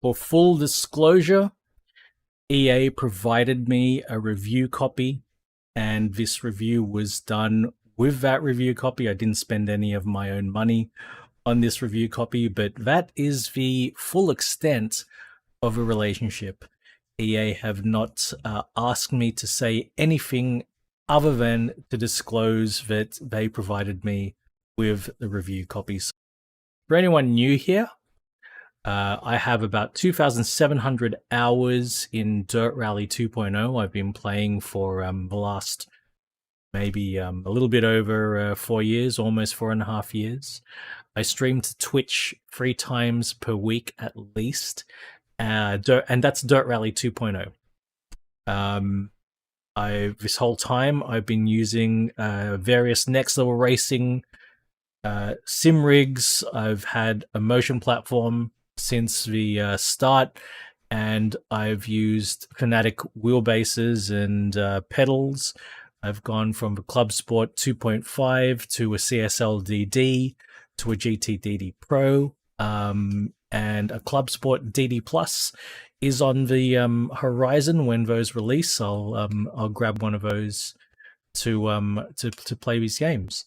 For full disclosure, EA provided me a review copy, and this review was done with that review copy. I didn't spend any of my own money on this review copy, but that is the full extent of a relationship. EA have not asked me to say anything other than to disclose that they provided me with the review copies. For anyone new here, I have about 2,700 hours in Dirt Rally 2.0. I've been playing for the last maybe a little bit over 4 years, almost 4.5 years. I stream to Twitch 3 times per week at least, and that's Dirt Rally 2.0. This whole time I've been using various next level racing sim rigs. I've had a motion platform since the start, and I've used Fnatic wheelbases and pedals. I've gone from the Club Sport 2.5 to a CSL DD to a GT DD Pro, and a Club Sport DD Plus is on the horizon. When those release, I'll grab one of those to play these games.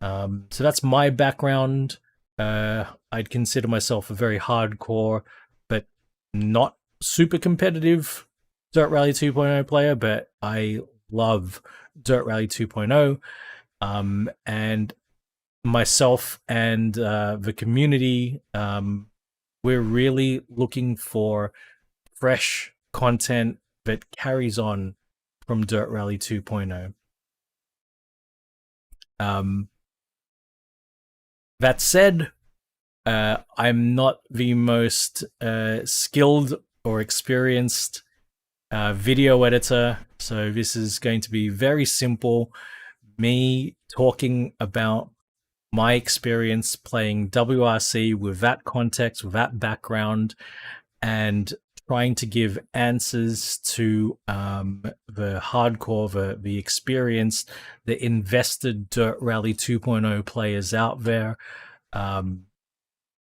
So that's my background. I'd consider myself a very hardcore, but not super competitive Dirt Rally 2.0 player, but I love Dirt Rally 2.0. And myself and the community, we're really looking for fresh content that carries on from Dirt Rally 2.0. That said, I'm not the most skilled or experienced video editor, so this is going to be very simple. Me talking about my experience playing WRC with that context, with that background, and trying to give answers to the hardcore, the experienced, the invested Dirt Rally 2.0 players out there,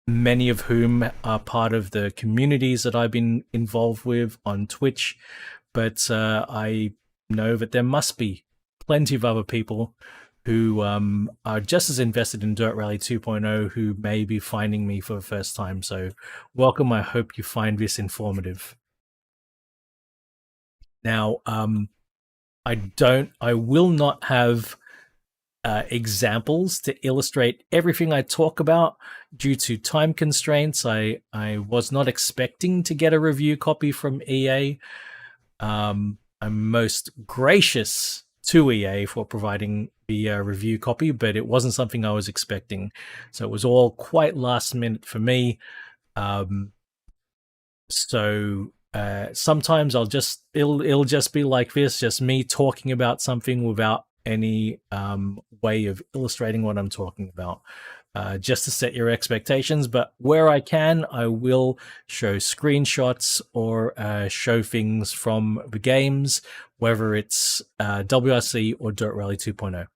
many of whom are part of the communities that I've been involved with on Twitch. But I know that there must be plenty of other people who are just as invested in Dirt Rally 2.0 who may be finding me for the first time. So welcome. I hope you find this informative. Now, I will not have examples to illustrate everything I talk about due to time constraints. I was not expecting to get a review copy from EA. I'm most gracious to EA for providing the review copy, but it wasn't something I was expecting. So it was all quite last minute for me. Sometimes it'll just be like this, just me talking about something without any way of illustrating what I'm talking about, just to set your expectations. But where I can, I will show screenshots or show things from the games, whether it's WRC or Dirt Rally 2.0.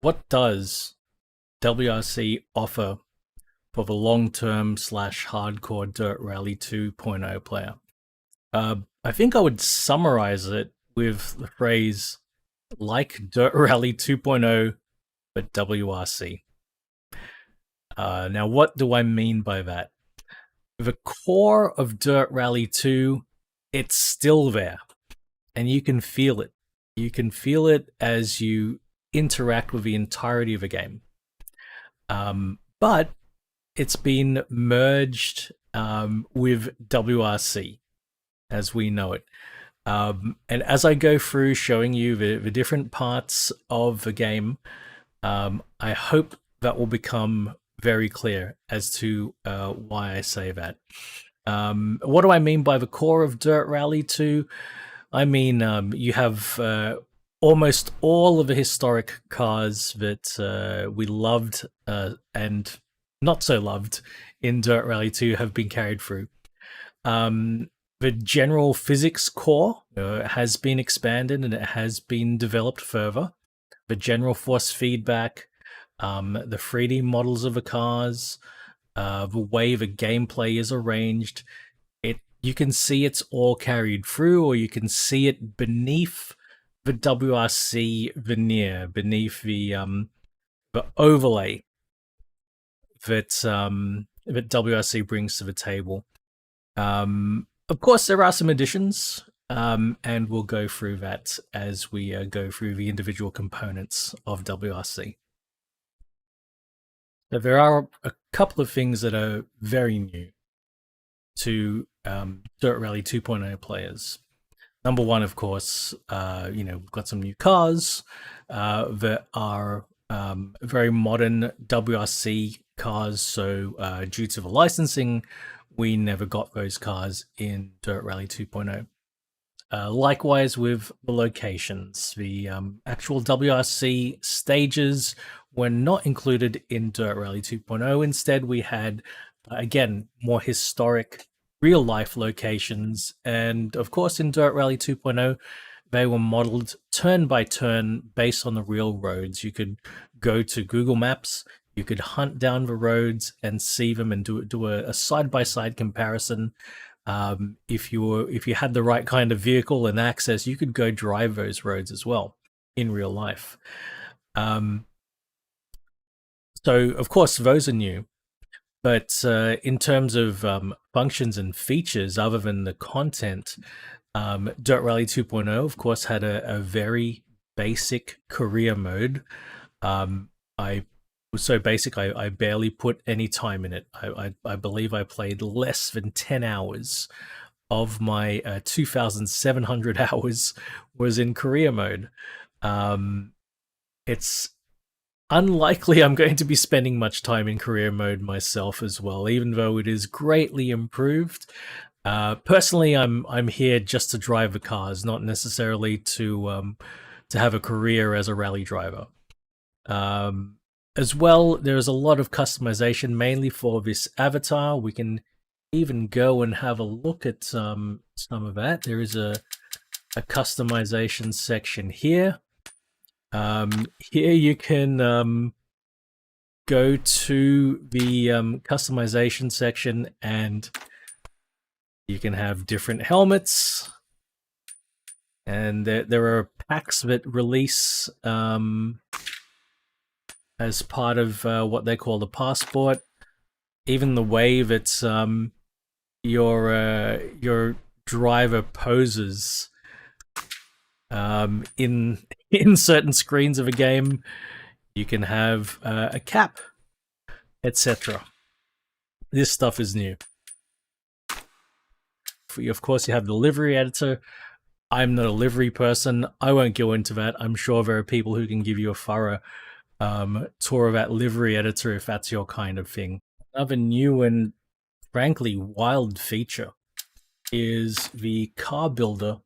What does WRC offer for the long-term / hardcore Dirt Rally 2.0 player? I think I would summarize it with the phrase, like Dirt Rally 2.0, but WRC. Now, what do I mean by that? The core of Dirt Rally 2, it's still there, and you can feel it. You can feel it as you interact with the entirety of a game. But it's been merged with WRC as we know it. And as I go through showing you the different parts of the game, I hope that will become very clear as to why I say that. What do I mean by the core of Dirt Rally 2? I mean, you have almost all of the historic cars that we loved and not so loved in Dirt Rally 2 have been carried through. The general physics core has been expanded and it has been developed further. The general force feedback, the 3D models of the cars, the way the gameplay is arranged. You can see it's all carried through, or you can see it beneath the WRC veneer, beneath the overlay that WRC brings to the table. Of course, there are some additions, and we'll go through that as we go through the individual components of WRC. So there are a couple of things that are very new to Dirt Rally 2.0 players. Number one, of course, we've got some new cars that are very modern WRC cars. So due to the licensing, we never got those cars in Dirt Rally 2.0. Likewise with the locations, the actual WRC stages were not included in Dirt Rally 2.0. Instead, we had, again, more historic real-life locations. And of course, in Dirt Rally 2.0, they were modeled turn by turn based on the real roads. You could go to Google Maps, you could hunt down the roads and see them and do a side-by-side comparison. If you had the right kind of vehicle and access, you could go drive those roads as well in real life. So of course those are new, but in terms of functions and features, other than the content, Dirt Rally 2.0 of course had a very basic career mode. I was so basic I barely put any time in it. I believe I played less than 10 hours of my 2,700 hours was in career mode. It's unlikely I'm going to be spending much time in career mode myself as well, even though it is greatly improved. Personally, I'm here just to drive the cars, not necessarily to have a career as a rally driver. As well, there's a lot of customization, mainly for this avatar. We can even go and have a look at some of that. There is a customization section here. Here you can go to the customization section, and you can have different helmets. And there are packs that release as part of what they call the passport. Even the way that your driver poses in certain screens of a game, you can have a cap, etc. This stuff is new. Of course, you have the livery editor. I'm not a livery person. I won't go into that. I'm sure there are people who can give you a thorough tour of that livery editor if that's your kind of thing. Another new and frankly wild feature is the car builder.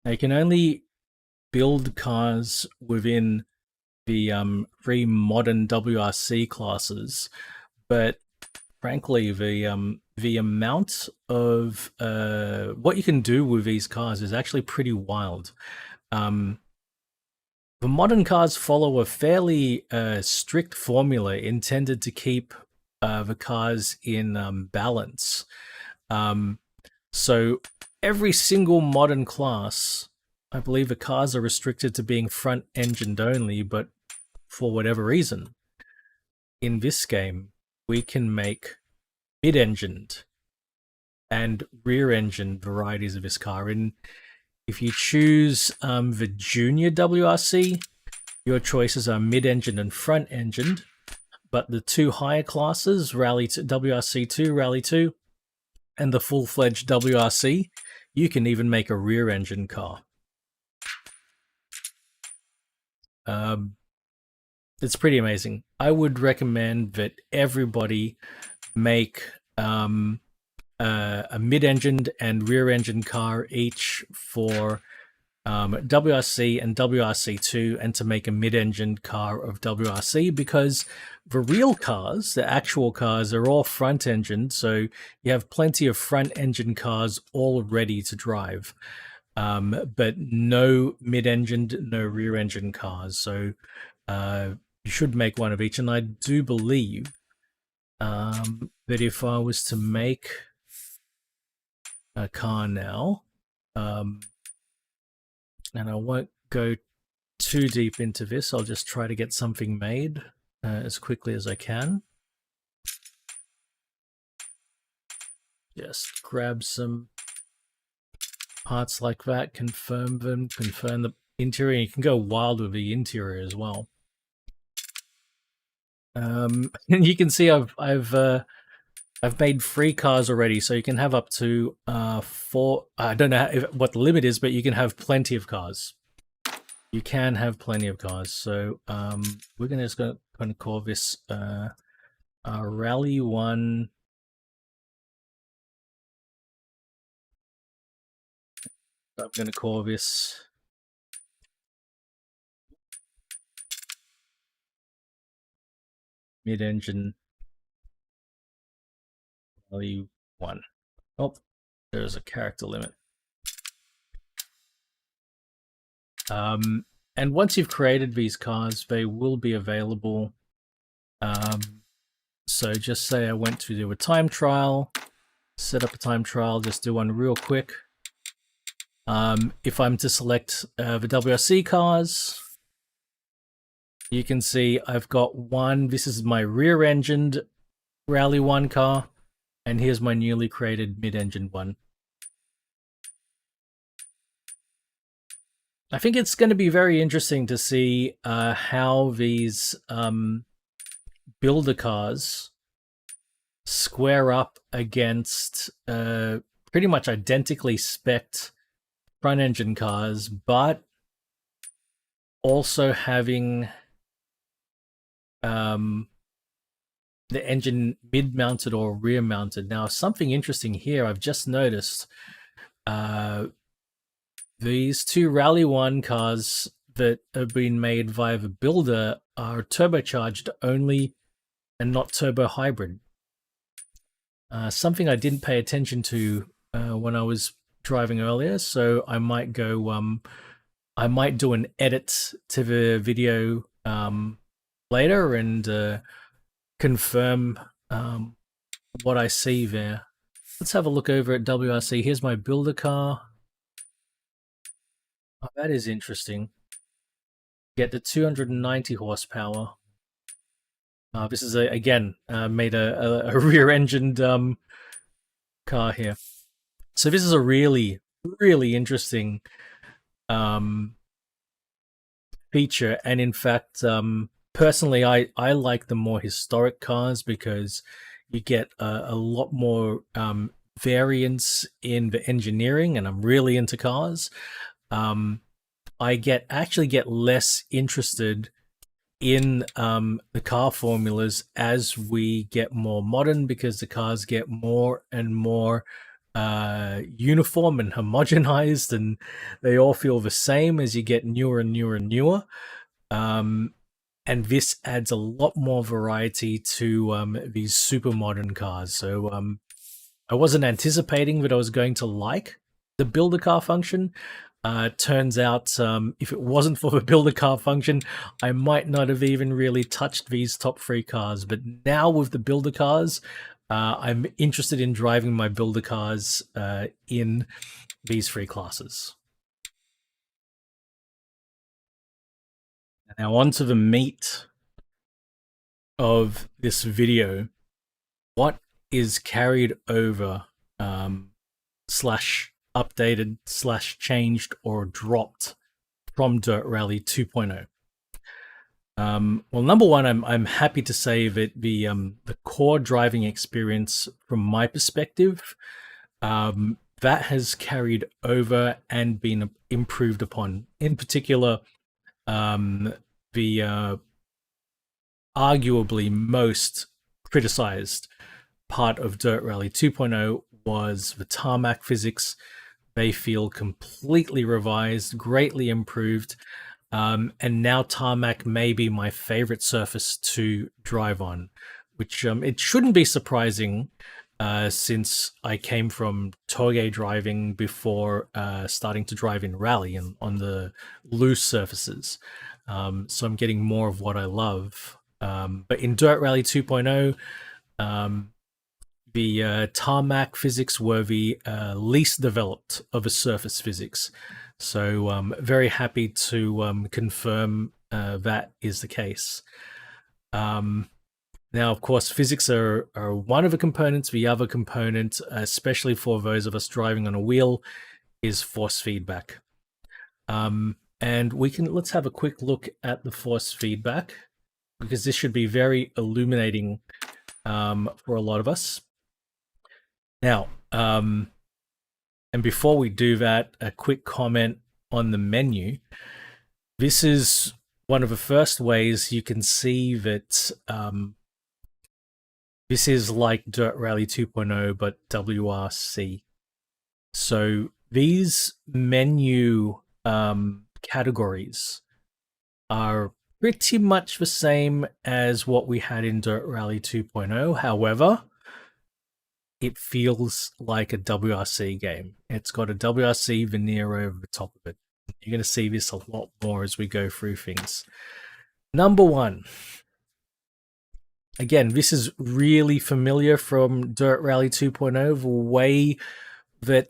Now, you can only build cars within the 3 modern WRC classes, but frankly the amount of what you can do with these cars is actually pretty wild. The modern cars follow a fairly strict formula intended to keep the cars in balance. So every single modern class, I believe the cars are restricted to being front-engined only, but for whatever reason, in this game, we can make mid-engined and rear-engined varieties of this car. And if you choose the junior WRC, your choices are mid-engined and front-engined, but the 2 higher classes, WRC2, Rally 2, and the full-fledged WRC, you can even make a rear-engine car. It's pretty amazing. I would recommend that everybody make a mid-engined and rear-engine car each for WRC and WRC2, and to make a mid-engined car of WRC, because the real cars, the actual cars, are all front-engined, so you have plenty of front-engine cars all ready to drive, but no mid-engined, no rear-engine cars. So you should make one of each, and I do believe But if I was to make a car now, and I won't go too deep into this, I'll just try to get something made as quickly as I can. Just grab some parts like that, confirm them, confirm the interior. You can go wild with the interior as well. And you can see I've made 3 cars already, so you can have up to 4. I don't know what the limit is, but you can have plenty of cars. You can have plenty of cars. So we're just going to call this Rally 1. I'm going to call this mid-engine Rally 1. Oh, there's a character limit. And once you've created these cars, they will be available. So just say I went to do a time trial, set up a time trial, just do one real quick. If I'm to select the WRC cars, you can see I've got one. This is my rear-engined Rally 1 car, and here's my newly created mid-engined one. I think it's going to be very interesting to see how these builder cars square up against pretty much identically spec'd front-engine cars, but also having the engine mid-mounted or rear-mounted. Now, something interesting here I've just noticed. These 2 Rally 1 cars that have been made via the builder are turbocharged only and not turbo hybrid. Something I didn't pay attention to when I was driving earlier, so I might go. I might do an edit to the video later and confirm what I see there. Let's have a look over at WRC. Here's my builder car. Oh, that is interesting. Get the 290 horsepower. This is again made a rear-engined car here. So this is a really interesting feature, and in fact, personally, I like the more historic cars because you get a lot more variance in the engineering, and I'm really into cars. I actually get less interested in the car formulas as we get more modern, because the cars get more and more uniform and homogenized, and they all feel the same as you get newer and newer and newer. And this adds a lot more variety to these super modern cars. So I wasn't anticipating that I was going to like the builder car function. Turns out if it wasn't for the builder car function, I might not have even really touched these top 3 cars. But now with the builder cars, I'm interested in driving my builder cars in these 3 classes. Now on to the meat of this video. What is carried over slash updated slash changed or dropped from Dirt Rally 2.0? Well, number one, I'm happy to say that the core driving experience, from my perspective, that has carried over and been improved upon. In particular, the arguably most criticized part of Dirt Rally 2.0 was the tarmac physics. They feel completely revised, greatly improved, and now tarmac may be my favorite surface to drive on, which it shouldn't be surprising since I came from toge driving before starting to drive in rally and on the loose surfaces. So I'm getting more of what I love. But in Dirt Rally 2.0, The tarmac physics were the least developed of the surface physics. So very happy to confirm that is the case. Now, of course, physics are one of the components. The other component, especially for those of us driving on a wheel, is force feedback. And let's have a quick look at the force feedback, because this should be very illuminating for a lot of us. Now, and before we do that, a quick comment on the menu. This is one of the first ways you can see that this is like Dirt Rally 2.0, but WRC. So these menu categories are pretty much the same as what we had in Dirt Rally 2.0. However, it feels like a WRC game. It's got a WRC veneer over the top of it. You're going to see this a lot more as we go through things. Number one. Again, this is really familiar from Dirt Rally 2.0, the way that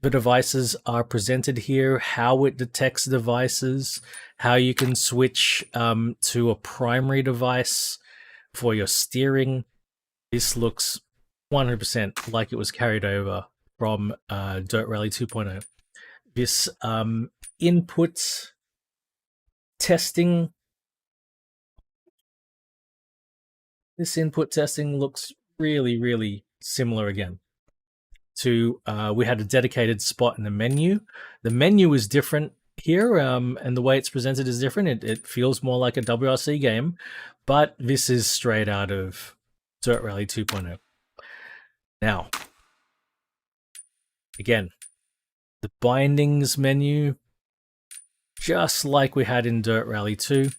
the devices are presented here, how it detects devices, how you can switch to a primary device for your steering. This looks 100% like it was carried over from Dirt Rally 2.0. This input testing looks really, really similar again to we had a dedicated spot in the menu. The menu is different here, and the way it's presented is different. It feels more like a WRC game, but this is straight out of Dirt Rally 2.0. Now, again, the bindings menu, just like we had in Dirt Rally 2.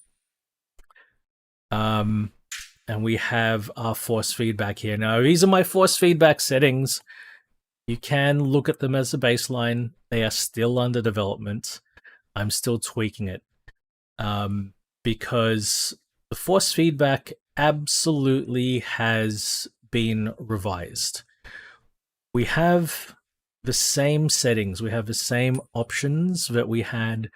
And we have our force feedback here. Now, these are my force feedback settings. You can look at them as a baseline. They are still under development. I'm still tweaking it because the force feedback absolutely has been revised. We have the same settings. We have the same options that we had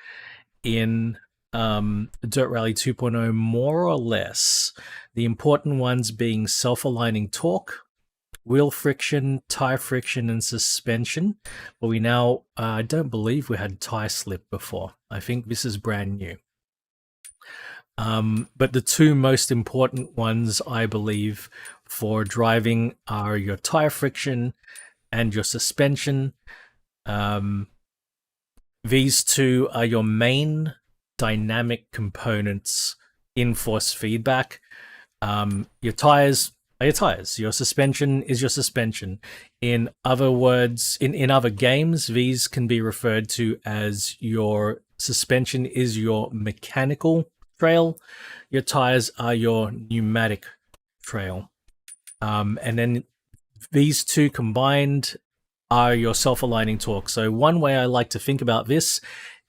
in Dirt Rally 2.0, more or less. The important ones being self-aligning torque, wheel friction, tire friction, and suspension. But we now, I don't believe we had tire slip before. I think this is brand new. But the two most important ones, I believe, for driving are your tire friction and your suspension. These two are your main dynamic components in force feedback. Your tires are your tires. Your suspension is your suspension. In other words, in other games, these can be referred to as your suspension is your mechanical trail. Your tires are your pneumatic trail. And then these two combined are your self-aligning torque. So one way I like to think about this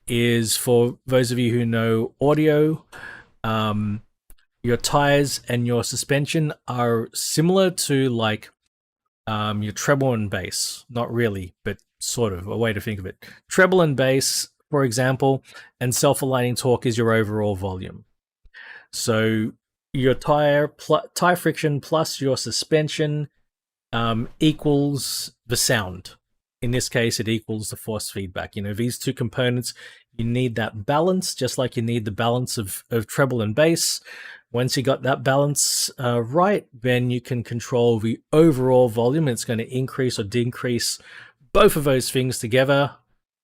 is, for those of you who know audio, your tires and your suspension are similar to like your treble and bass. Not really, but sort of a way to think of it. Treble and bass, for example, and self-aligning torque is your overall volume. So your tire friction plus your suspension equals the sound. In this case, it equals the force feedback. You know, these two components, you need that balance, just like you need the balance of treble and bass. Once you got that balance right, then you can control the overall volume. It's going to increase or decrease both of those things together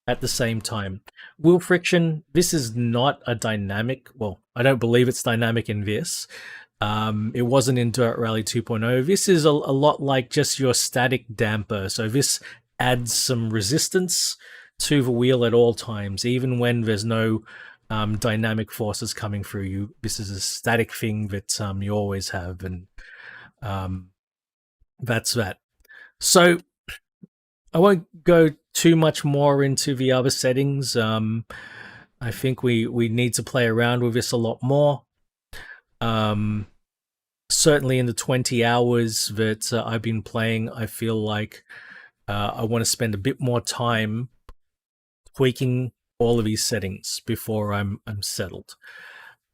at the same time. Wheel friction, this is not a dynamic, well, I don't believe it's dynamic in this. It wasn't in Dirt Rally 2.0. This is a lot like just your static damper. So this adds some resistance to the wheel at all times, even when there's no dynamic forces coming through you. This is a static thing that you always have, and that's that. So I won't go too much more into the other settings. I think we need to play around with this a lot more. certainly in the 20 hours that I've been playing, I feel like I want to spend a bit more time tweaking all of these settings before I'm settled.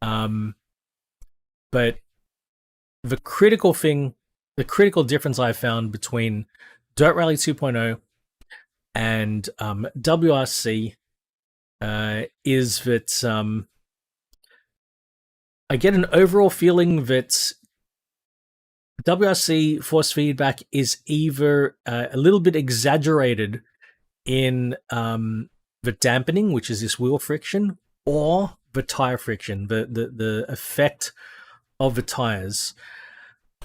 But the critical thing, the critical difference I found between Dirt Rally 2.0 and WRC is that I get an overall feeling that WRC force feedback is either a little bit exaggerated in the dampening, which is this wheel friction, or the tire friction, the effect of the tires.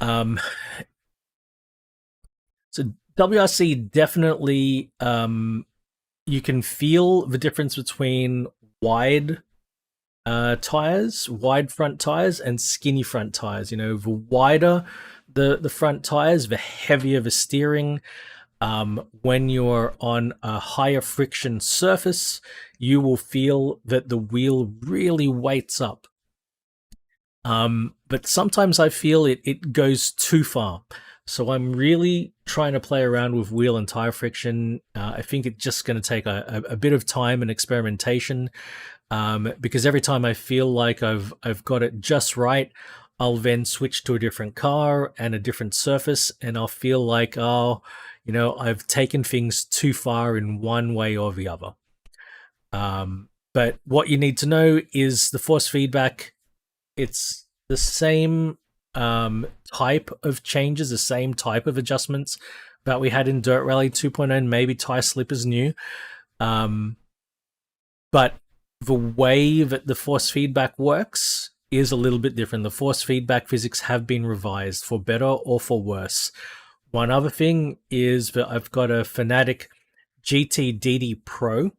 So WRC definitely, you can feel the difference between wide tires, wide front tires, and skinny front tires. You know, the wider the front tires, the heavier the steering. When you're on a higher friction surface, you will feel that the wheel really weights up. But sometimes I feel it goes too far. So I'm really trying to play around with wheel and tire friction. I think it's just going to take a bit of time and experimentation, because every time I feel like I've got it just right, I'll then switch to a different car and a different surface, and I'll feel like, oh, you know, I've taken things too far in one way or the other. But what you need to know is the force feedback. It's the same type of changes, the same type of adjustments that we had in Dirt Rally 2.0, and maybe Tyre Slip is new. But the way that the force feedback works is a little bit different. The force feedback physics have been revised for better or for worse. One other thing is that I've got a Fanatec GT Pro.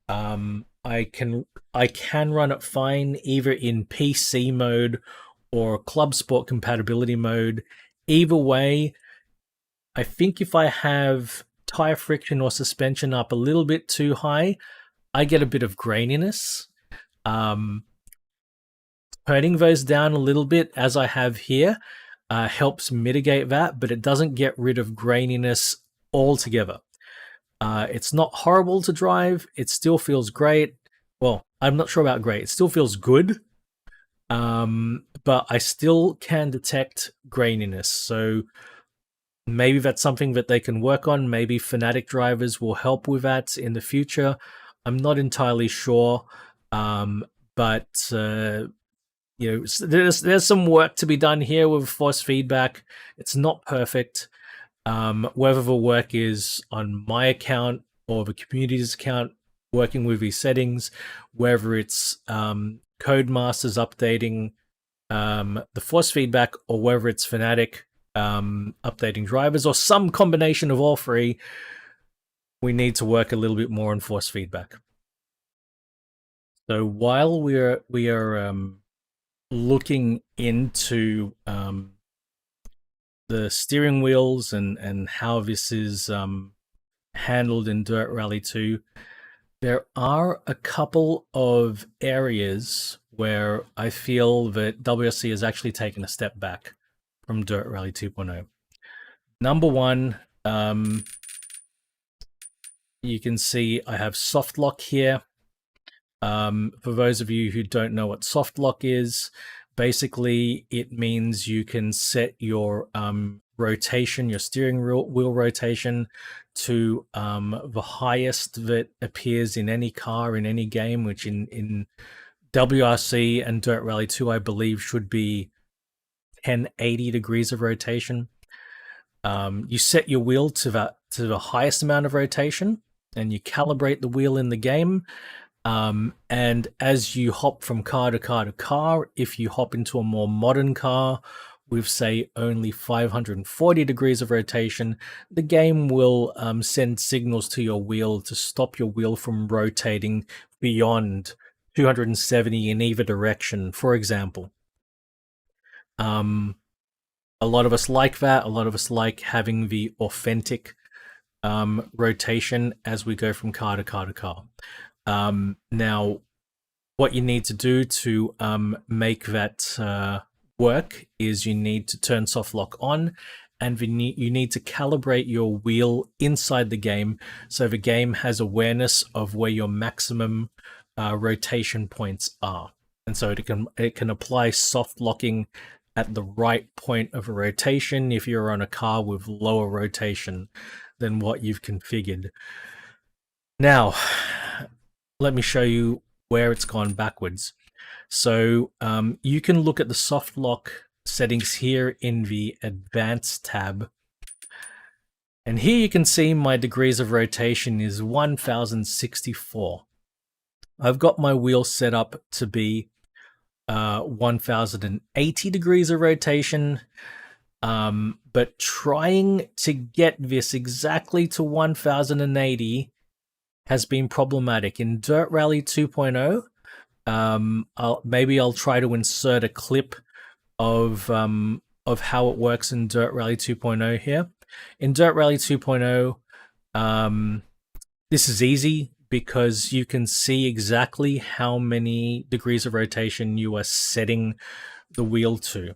I can run it fine either in PC mode or Club Sport compatibility mode. Either way, I think if I have tire friction or suspension up a little bit too high, I get a bit of graininess. Turning those down a little bit, as I have here, helps mitigate that, but it doesn't get rid of graininess altogether. It's not horrible to drive. It still feels great. Well, I'm not sure about great. It still feels good, but I still can detect graininess. So maybe that's something that they can work on. Maybe Fanatec drivers will help with that in the future. I'm not entirely sure, but you know, there's some work to be done here with force feedback. It's not perfect. Whether the work is on my account or the community's account, working with these settings, whether it's Codemasters updating the force feedback, or whether it's Fanatec updating drivers, or some combination of all three, we need to work a little bit more on force feedback. So while we are looking into the steering wheels and how this is handled in Dirt Rally 2, there are a couple of areas where I feel that WRC has actually taken a step back from Dirt Rally 2.0. Number one, you can see I have soft lock here. For those of you who don't know what soft lock is, basically it means you can set your rotation, your steering wheel rotation, to the highest that appears in any car in any game, which in WRC and Dirt Rally 2, I believe, should be 1080 degrees of rotation. You set your wheel to the highest amount of rotation, and you calibrate the wheel in the game. And as you hop from car to car to car, if you hop into a more modern car with, say, only 540 degrees of rotation, the game will send signals to your wheel to stop your wheel from rotating beyond 270 in either direction, for example. A lot of us like that. A lot of us like having the authentic rotation as we go from car to car to car. Now, what you need to do to make that work is you need to turn soft lock on, and you need to calibrate your wheel inside the game so the game has awareness of where your maximum rotation points are. And so it can apply soft locking at the right point of a rotation if you're on a car with lower rotation than what you've configured. Now, let me show you where it's gone backwards. So you can look at the soft lock settings here in the Advanced tab. And here you can see my degrees of rotation is 1064. I've got my wheel set up to be 1080 degrees of rotation, but trying to get this exactly to 1080 has been problematic. In Dirt Rally 2.0, maybe I'll try to insert a clip of how it works in Dirt Rally 2.0 here. In Dirt Rally 2.0, this is easy because you can see exactly how many degrees of rotation you are setting the wheel to.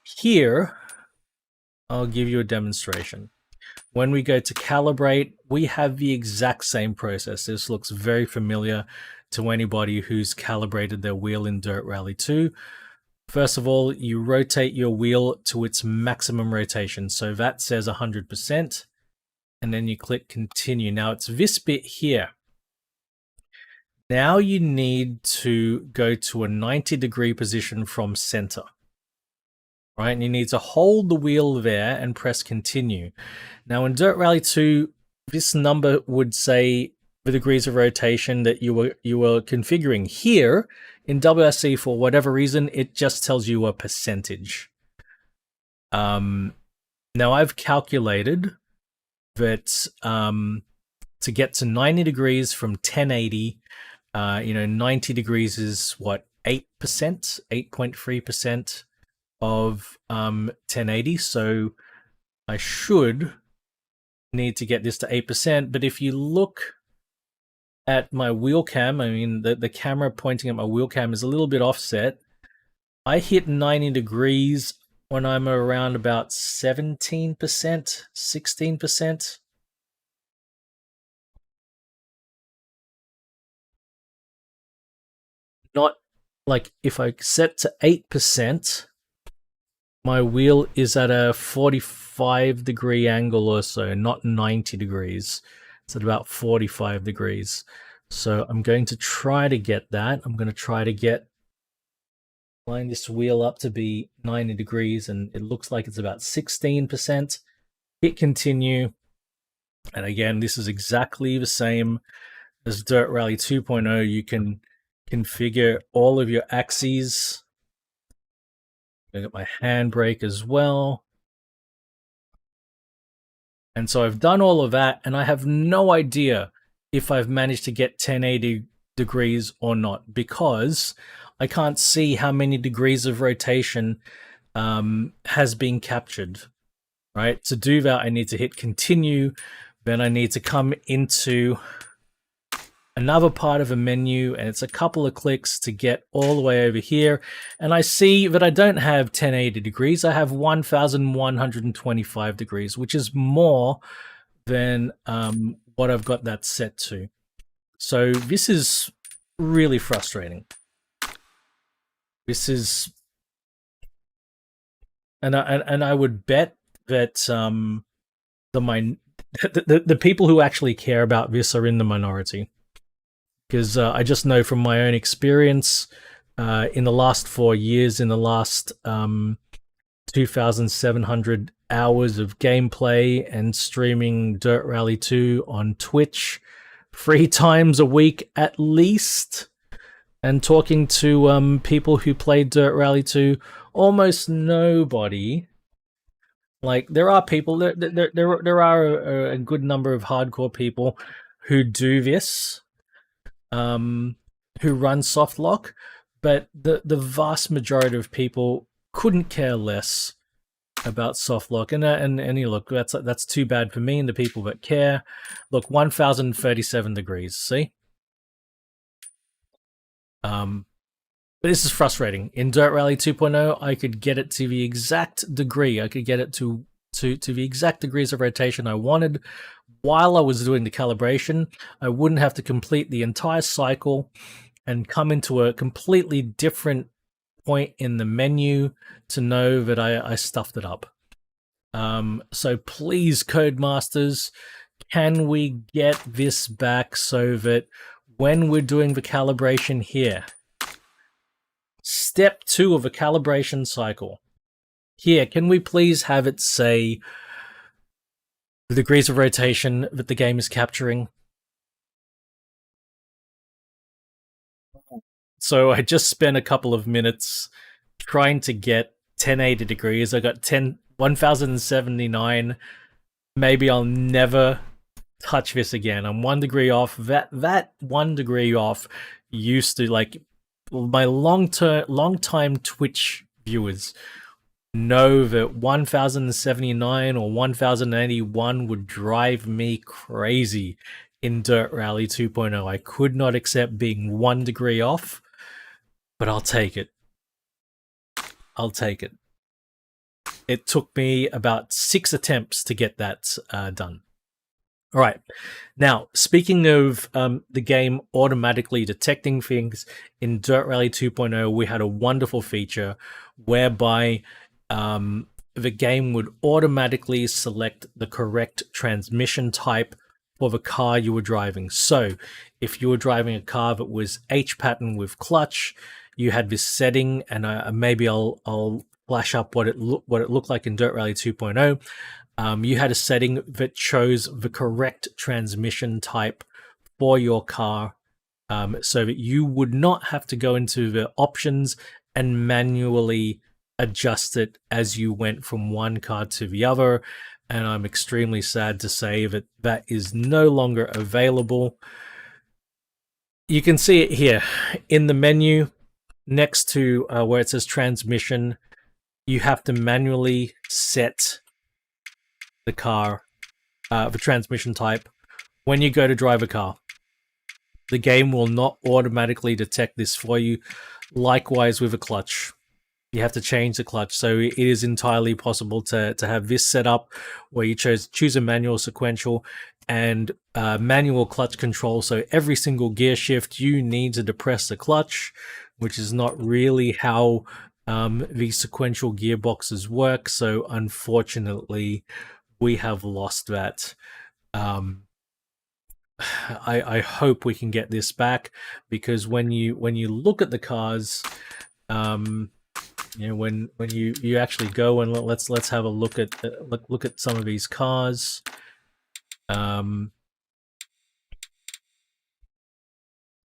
Here, I'll give you a demonstration. When we go to calibrate, we have the exact same process. This looks very familiar to anybody who's calibrated their wheel in Dirt Rally 2. First of all, you rotate your wheel to its maximum rotation. So that says 100%. And then you click continue. Now it's this bit here. Now you need to go to a 90-degree position from center. Right, and you need to hold the wheel there and press continue. Now in Dirt Rally 2, this number would say the degrees of rotation that you were configuring. Here in WRC, for whatever reason, it just tells you a percentage. Now I've calculated that to get to 90 degrees from 1080, 90 degrees is what, 8%, 8.3% of 1080. So I should need to get this to 8%. But if you look at my wheel cam, I mean, the camera pointing at my wheel cam is a little bit offset. I hit 90 degrees when I'm around about 17%, 16%. Not like if I set to 8%, my wheel is at a 45-degree angle or so, not 90 degrees. It's at about 45 degrees. So I'm going to try to get that. I'm going to try to line this wheel up to be 90 degrees, and it looks like it's about 16%. Hit continue. And again, this is exactly the same as Dirt Rally 2.0. You can configure all of your axes. I got my handbrake as well. And so I've done all of that, and I have no idea if I've managed to get 1080 degrees or not, because I can't see how many degrees of rotation has been captured, right? To do that, I need to hit continue. Then I need to come into another part of a menu, and it's a couple of clicks to get all the way over here. And I see that I don't have 1080 degrees. I have 1125 degrees, which is more than what I've got that set to. So this is really frustrating. This is, and I would bet that the people who actually care about this are in the minority. Because I just know from my own experience in the last 4 years, in the last 2,700 hours of gameplay and streaming Dirt Rally 2 on Twitch 3 times a week at least, and talking to people who play Dirt Rally 2, almost nobody. Like, there are people, there are a good number of hardcore people who do this. Who run soft lock, but the vast majority of people couldn't care less about soft lock. And you look, that's too bad for me and the people that care. Look, 1037 degrees. See, This is frustrating. In Dirt Rally 2.0, I could get it to the exact degree. I could get it to the exact degrees of rotation I wanted while I was doing the calibration. I wouldn't have to complete the entire cycle and come into a completely different point in the menu to know that I stuffed it up. So please, Codemasters, can we get this back so that when we're doing the calibration here, step 2 of a calibration cycle, here, can we please have it say the degrees of rotation that the game is capturing? So I just spent a couple of minutes trying to get 1080 degrees. I got 1079. Maybe I'll never touch this again. I'm 1 degree off. That 1 degree off used to, like, my long-time Twitch viewers know that 1079 or 1081 would drive me crazy in Dirt Rally 2.0. I could not accept being 1 degree off, but I'll take it. I'll take it. It took me about 6 attempts to get that done. All right. Now, speaking of the game automatically detecting things, in Dirt Rally 2.0, we had a wonderful feature whereby the game would automatically select the correct transmission type for the car you were driving. So if you were driving a car that was H pattern with clutch, you had this setting, and maybe I'll flash up what it looked like in Dirt Rally 2.0. You had a setting that chose the correct transmission type for your car, so that you would not have to go into the options and manually adjust it as you went from one car to the other. And I'm extremely sad to say that that is no longer available. You can see it here in the menu next to where it says transmission. You have to manually set the car, the transmission type, when you go to drive a car. The game will not automatically detect this for you. Likewise with a clutch. You have to change the clutch. So it is entirely possible to have this set up where you choose a manual, sequential, and manual clutch control. So every single gear shift, you need to depress the clutch, which is not really how the sequential gearboxes work. So unfortunately, we have lost that. I hope we can get this back, because when you look at the cars, you know, when you actually go and let's have a look at some of these cars. You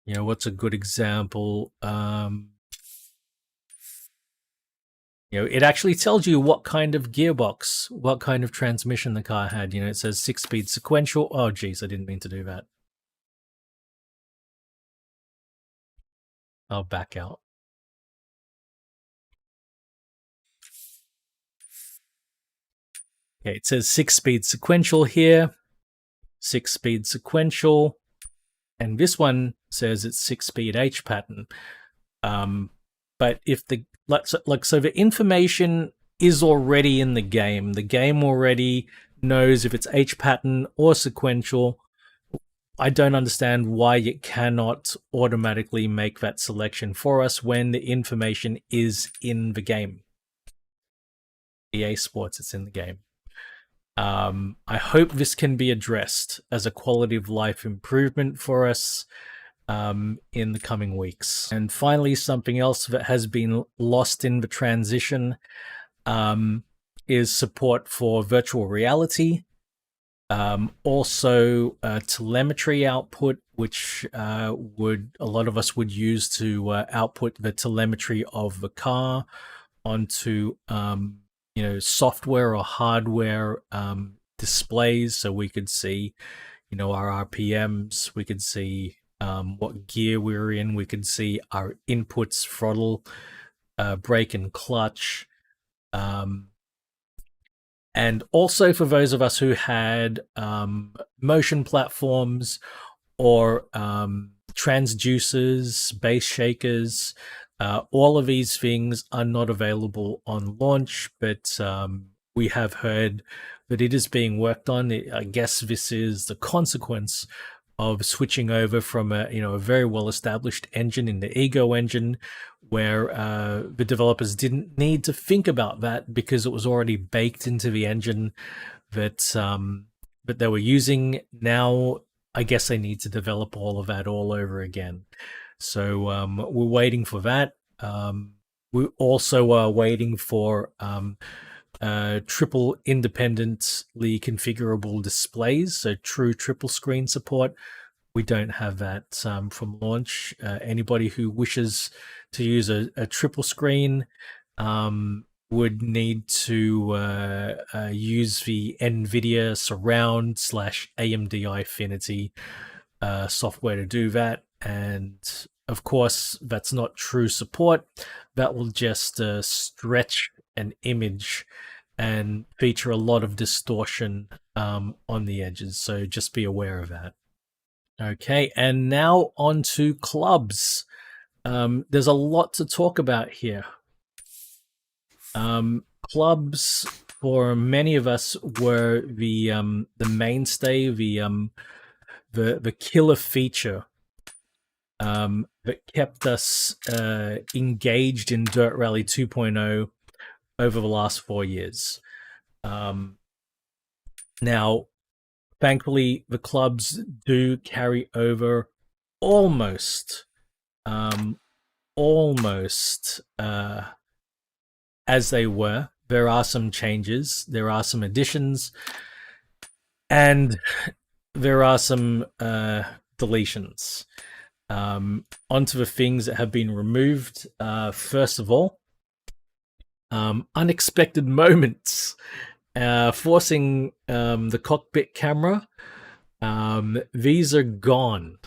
know, what's a good example? You know, it actually tells you what kind of gearbox, what kind of transmission the car had. You know, it says 6-speed sequential. Oh, geez, I didn't mean to do that. I'll back out. Okay, it says 6-speed sequential here, 6-speed sequential, and this one says it's 6-speed H pattern. But if the so the information is already in the game. The game already knows if it's H pattern or sequential. I don't understand why it cannot automatically make that selection for us when the information is in the game. EA Sports, it's in the game. I hope this can be addressed as a quality of life improvement for us in the coming weeks. And finally, something else that has been lost in the transition is support for virtual reality. Also, telemetry output, which a lot of us would use to output the telemetry of the car onto you know, software or hardware displays, so we could see, you know, our RPMs, we could see what gear we're in, we could see our inputs, throttle, brake and clutch. And also for those of us who had motion platforms or transducers, base shakers, All of these things are not available on launch, but we have heard that it is being worked on. I guess this is the consequence of switching over from a very well established engine in the Ego engine, where the developers didn't need to think about that because it was already baked into the engine that they were using. Now I guess they need to develop all of that all over again. So we're waiting for that. We also are waiting for triple independently configurable displays, so true triple screen support. We don't have that from launch. Anybody who wishes to use a triple screen would need to use the Nvidia surround / AMD EyeFinity software to do that. And of course, that's not true support. That will just stretch an image and feature a lot of distortion on the edges. So just be aware of that. Okay, and now on to clubs. There's a lot to talk about here. Clubs, for many of us, were the mainstay, the killer feature that kept us engaged in Dirt Rally 2.0 over the last 4 years. Now, thankfully, the clubs do carry over almost as they were. There are some changes, there are some additions, and there are some deletions. Onto the things that have been removed. First of all, unexpected moments. Forcing the cockpit camera. These are gone.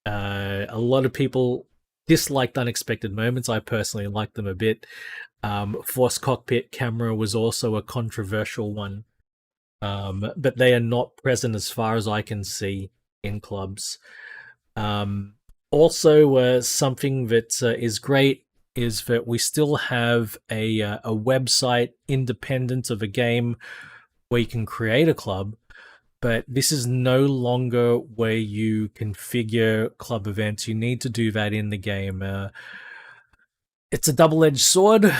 A lot of people disliked unexpected moments. I personally like them a bit. Forced cockpit camera was also a controversial one. But they are not present as far as I can see in clubs. Also, something that is great is that we still have a website independent of a game where you can create a club, but this is no longer where you configure club events. You need to do that in the game. It's a double-edged sword.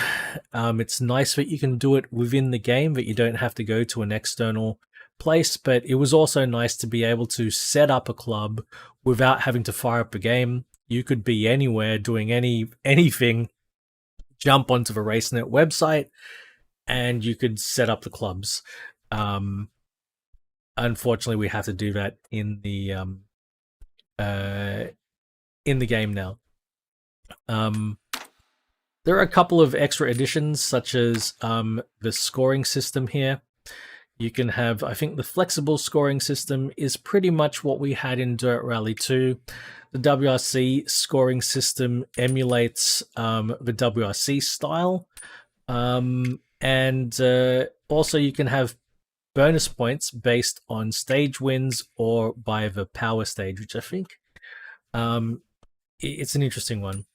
It's nice that you can do it within the game, that you don't have to go to an external place, but it was also nice to be able to set up a club without having to fire up a game. You could be anywhere doing anything, jump onto the RaceNet website, and you could set up the clubs. Unfortunately, we have to do that in the game now. There are a couple of extra additions, such as the scoring system here. You can have, I think the flexible scoring system is pretty much what we had in Dirt Rally 2. The WRC scoring system emulates the WRC style. And also you can have bonus points based on stage wins or by the power stage, which I think it's an interesting one.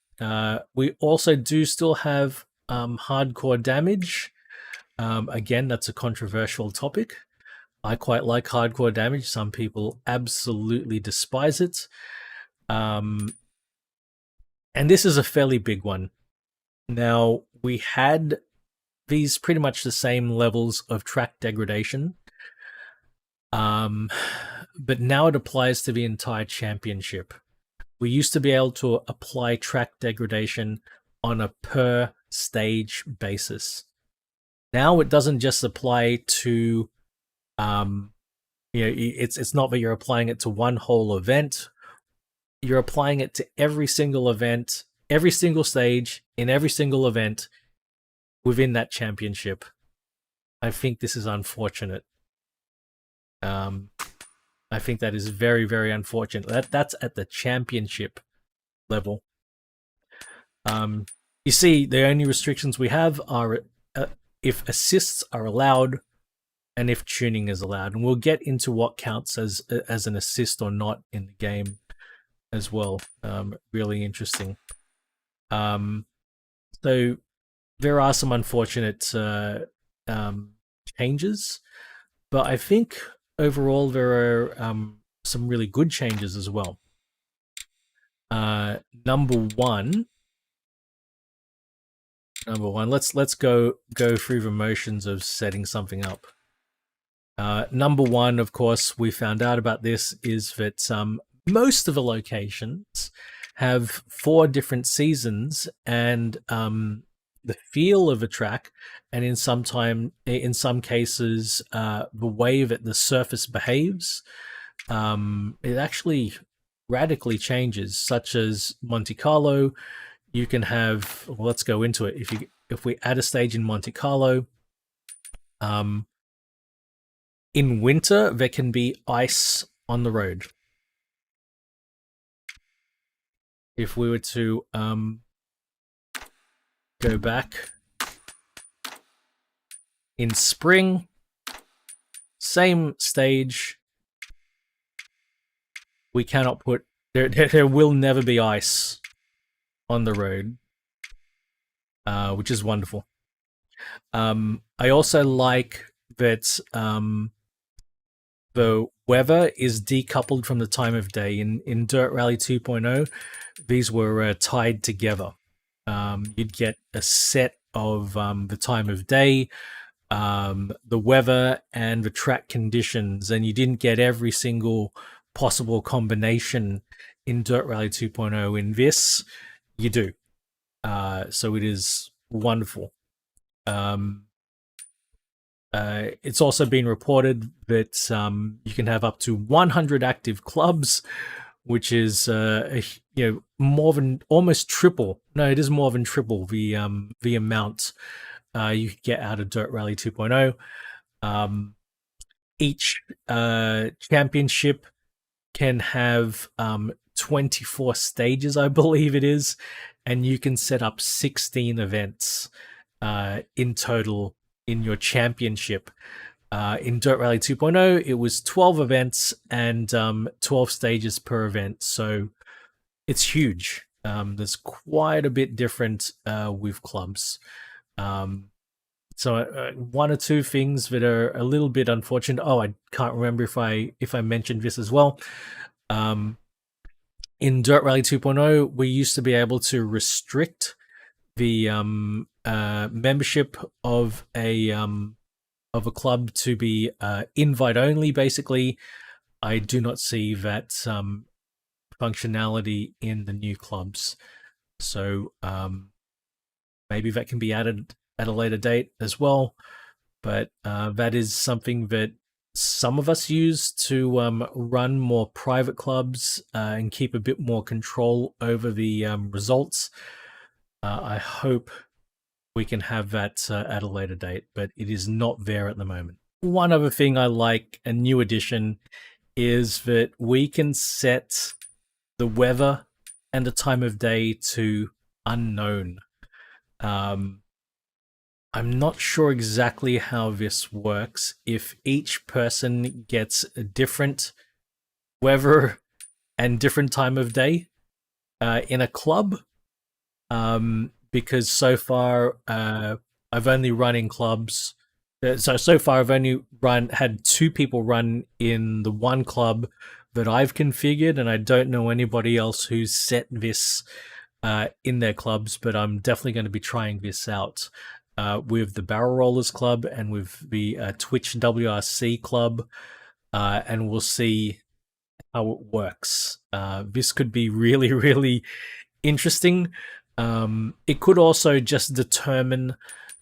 We also do still have hardcore damage. Again, that's a controversial topic. I quite like hardcore damage. Some people absolutely despise it. And this is a fairly big one. Now, we had these pretty much the same levels of track degradation. But now it applies to the entire championship. We used to be able to apply track degradation on a per stage basis. Now it doesn't just apply to, it's not that you're applying it to one whole event. You're applying it to every single event, every single stage, in every single event within that championship. I think this is unfortunate. I think that is very, very unfortunate. That's at the championship level. You see, the only restrictions we have are if assists are allowed and if tuning is allowed. And we'll get into what counts as an assist or not in the game as well. Really interesting. So there are some unfortunate changes, but I think overall there are some really good changes as well. Number one, let's go through the motions of setting something up. Number one, of course, we found out about this is that most of the locations have 4 different seasons, and the feel of a track, and in some cases, the way that the surface behaves, it actually radically changes. Such as Monte Carlo, you can have. Well, let's go into it. If we add a stage in Monte Carlo, in winter there can be ice on the road. If we were to go back in spring, same stage, we cannot put there will never be ice on the road, which is wonderful. I also like that the weather is decoupled from the time of day. In Dirt Rally 2.0, these were tied together. You'd get a set of the time of day, the weather, and the track conditions, and you didn't get every single possible combination in Dirt Rally 2.0. In this, you do. So it is wonderful. It's also been reported that you can have up to 100 active clubs, which is more than almost triple. No, it is more than triple the amount you get out of Dirt Rally 2.0. Each championship can have 24 stages, I believe it is, and you can set up 16 events in total in your championship. In Dirt Rally 2.0, it was 12 events and 12 stages per event, so it's huge. There's quite a bit different with clubs. So one or two things that are a little bit unfortunate. Oh, I can't remember if I mentioned this as well. In Dirt Rally 2.0, we used to be able to restrict the membership of a club to be invite only. Basically, I do not see that functionality in the new clubs, so maybe that can be added at a later date as well. But that is something that some of us use to run more private clubs and keep a bit more control over the results. I hope we can have that at a later date, but it is not there at the moment. One other thing I like, a new addition, is that we can set the weather and the time of day to unknown. I'm not sure exactly how this works, if each person gets a different weather and different time of day in a club, because so far I've only run in clubs. So far I've only had 2 people run in the one club that I've configured, and I don't know anybody else who's set this in their clubs, but I'm definitely going to be trying this out with the Barrel Rollers Club and with the Twitch WRC Club, and we'll see how it works. This could be really, really interesting. It could also just determine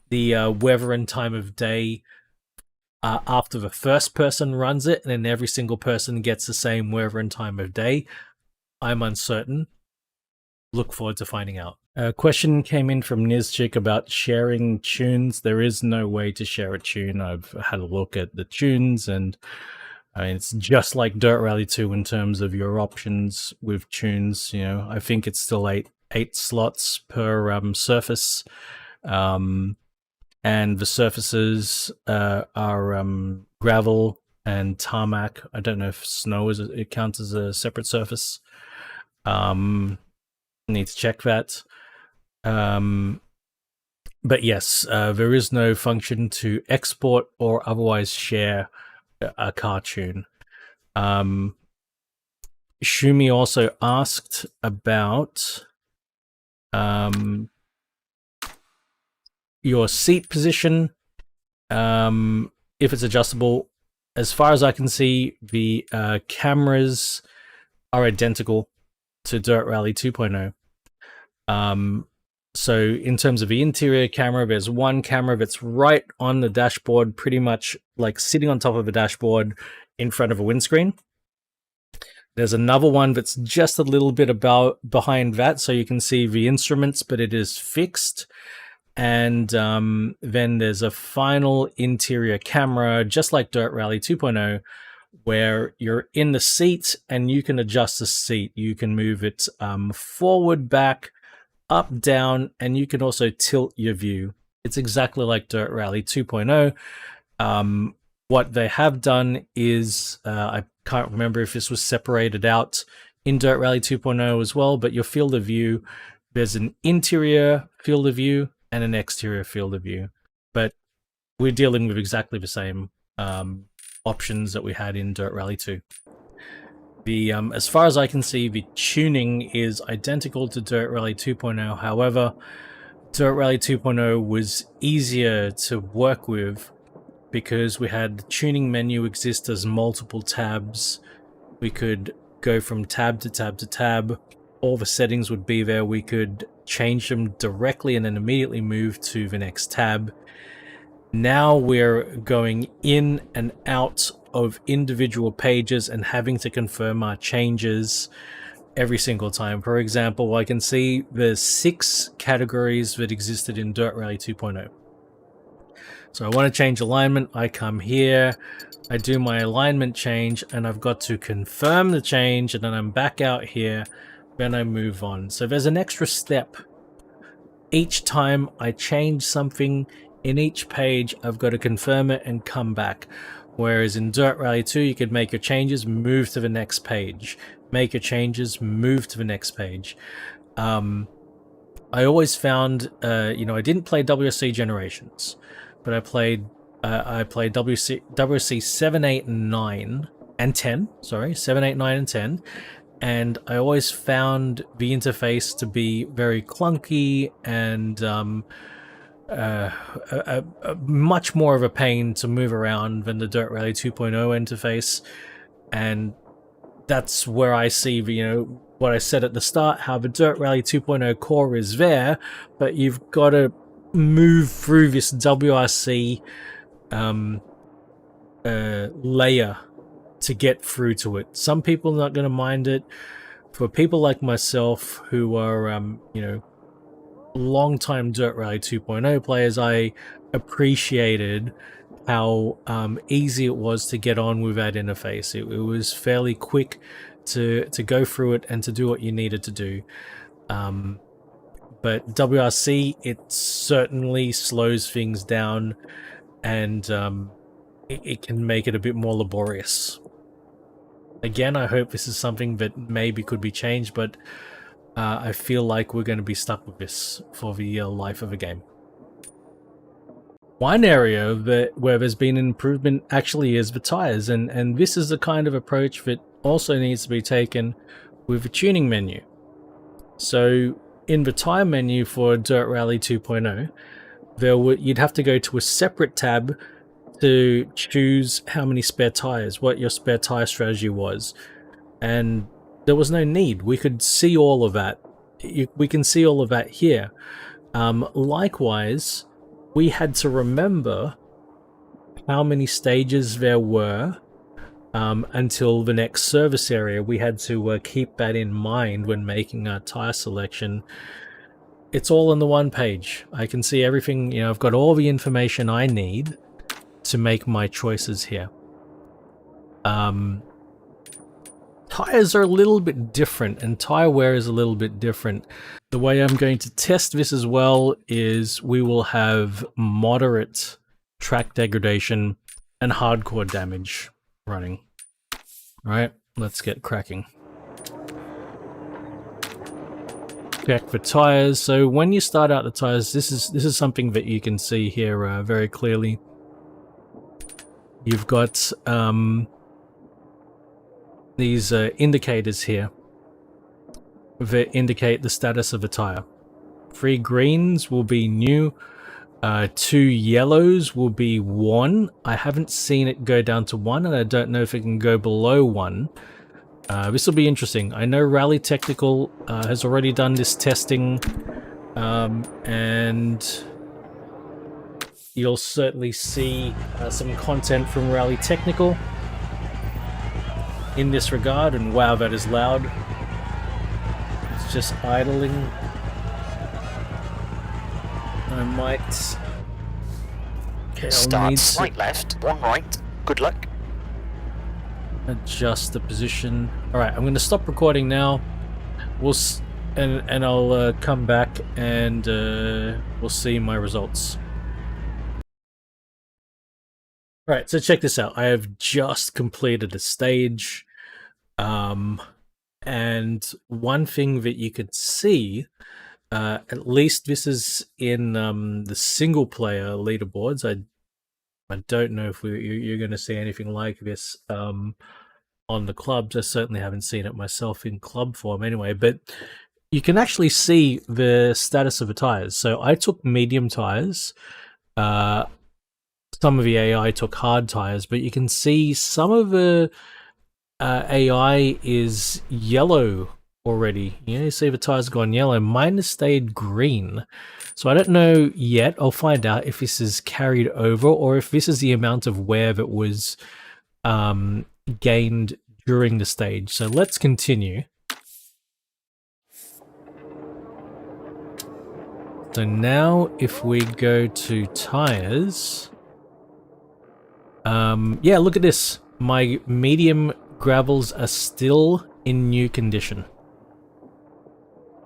the weather and time of day after the first person runs it, and then every single person gets the same weather and time of day. I'm uncertain. Look forward to finding out. A question came in from Nizchik about sharing tunes. There is no way to share a tune. I've had a look at the tunes, and it's just like Dirt Rally 2 in terms of your options with tunes. I think it's still eight slots per surface, and the surfaces are gravel and tarmac. I don't know if snow it counts as a separate surface. Need to check that. But yes, there is no function to export or otherwise share a cartoon. Shumi also asked about your seat position, if it's adjustable. As far as I can see, the cameras are identical to Dirt Rally 2.0. So in terms of the interior camera, there's one camera that's right on the dashboard, pretty much like sitting on top of a dashboard in front of a windscreen. There's another one that's just a little bit behind that, so you can see the instruments, but it is fixed. And then there's a final interior camera, just like Dirt Rally 2.0, where you're in the seat and you can adjust the seat. You can move it forward, back, up, down, and you can also tilt your view. It's exactly like Dirt Rally 2.0. What they have done is, I can't remember if this was separated out in Dirt Rally 2.0 as well, but your field of view, there's an interior field of view and an exterior field of view. But we're dealing with exactly the same options that we had in Dirt Rally 2. As far as I can see, the tuning is identical to Dirt Rally 2.0. However, Dirt Rally 2.0 was easier to work with because we had the tuning menu exist as multiple tabs. We could go from tab to tab to tab. All the settings would be there. We could change them directly and then immediately move to the next tab. Now we're going in and out of individual pages and having to confirm our changes every single time. For example, I can see there's 6 categories that existed in Dirt Rally 2.0. So I want to change alignment. I come here, I do my alignment change, and I've got to confirm the change, and then I'm back out here, then I move on. So there's an extra step. Each time I change something in each page, I've got to confirm it and come back. Whereas in Dirt Rally 2, you could make your changes, move to the next page. Make your changes, move to the next page. I always found, I didn't play WRC Generations, but I played WRC 7, 8, and 9, and 10. Sorry, 7, 8, 9, and 10. And I always found the interface to be very clunky and much more of a pain to move around than the Dirt Rally 2.0 interface. And that's where I see what I said at the start, how the Dirt Rally 2.0 core is there, but you've got to move through this WRC layer to get through to it. Some people are not going to mind it. For people like myself who are, long-time Dirt Rally 2.0 players, I appreciated how easy it was to get on with that interface. It was fairly quick to go through it and to do what you needed to do. But WRC, it certainly slows things down, and it can make it a bit more laborious. Again, I hope this is something that maybe could be changed, but I feel like we're going to be stuck with this for the life of the game. One area where there's been an improvement actually is the tires, and this is the kind of approach that also needs to be taken with the tuning menu. So in the tire menu for Dirt Rally 2.0, you'd have to go to a separate tab to choose how many spare tires, what your spare tire strategy was, and there was no need. We could see all of that. We can see all of that here. Likewise, we had to remember how many stages there were until the next service area. We had to keep that in mind when making our tire selection. It's all on the one page. I can see everything. I've got all the information I need to make my choices here. Tires are a little bit different, and tire wear is a little bit different. The way I'm going to test this as well is we will have moderate track degradation and hardcore damage running. All right, let's get cracking. check for tires. So when you start out the tires, this is something that you can see here very clearly. You've got these indicators here that indicate the status of a tire. 3 greens will be new, 2 yellows will be 1. I haven't seen it go down to 1, and I don't know if it can go below 1. This will be interesting. I know Rally Technical has already done this testing, and you'll certainly see some content from Rally Technical in this regard. And wow, that is loud. It's just idling. I might... Okay, Start slight left, 1 right. Good luck. Adjust the position. Alright, I'm going to stop recording now. And I'll come back and we'll see my results. Alright, so check this out. I have just completed a stage. And one thing that you could see, at least this is in the single player leaderboards. I don't know if you're going to see anything like this on the clubs. I certainly haven't seen it myself in club form anyway, but you can actually see the status of the tires. So I took medium tires. Some of the AI took hard tires, but you can see some of the AI is yellow already. You see the tires gone yellow. Mine has stayed green. So I don't know yet. I'll find out if this is carried over or if this is the amount of wear that was gained during the stage. So let's continue. So now if we go to tires, yeah, look at this. My medium gravels are still in new condition.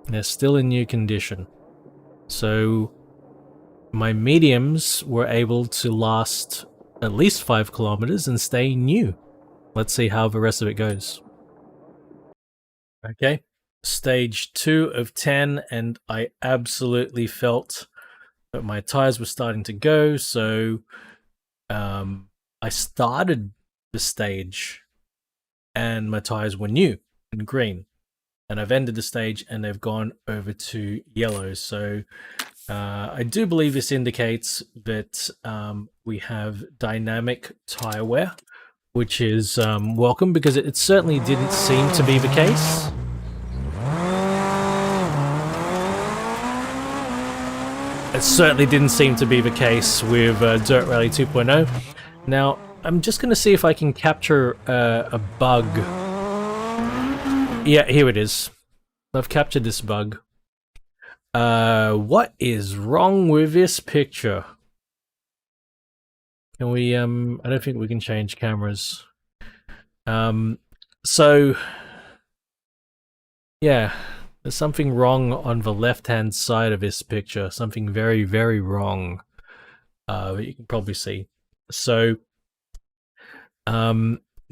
They're still in new condition. So my mediums were able to last at least 5 kilometers and stay new. Let's see how the rest of it goes. Okay, stage 2 of 10, and I absolutely felt that my tires were starting to go. So I started the stage and my tires were new and green. And I've ended the stage and they've gone over to yellow. So I do believe this indicates that we have dynamic tire wear, which is welcome, because it certainly didn't seem to be the case. It certainly didn't seem to be the case with Dirt Rally 2.0. Now, I'm just going to see if I can capture a bug. Yeah, here it is. I've captured this bug. What is wrong with this picture? Can we, I don't think we can change cameras. So, yeah, there's something wrong on the left-hand side of this picture. Something very, very wrong. That you can probably see. So,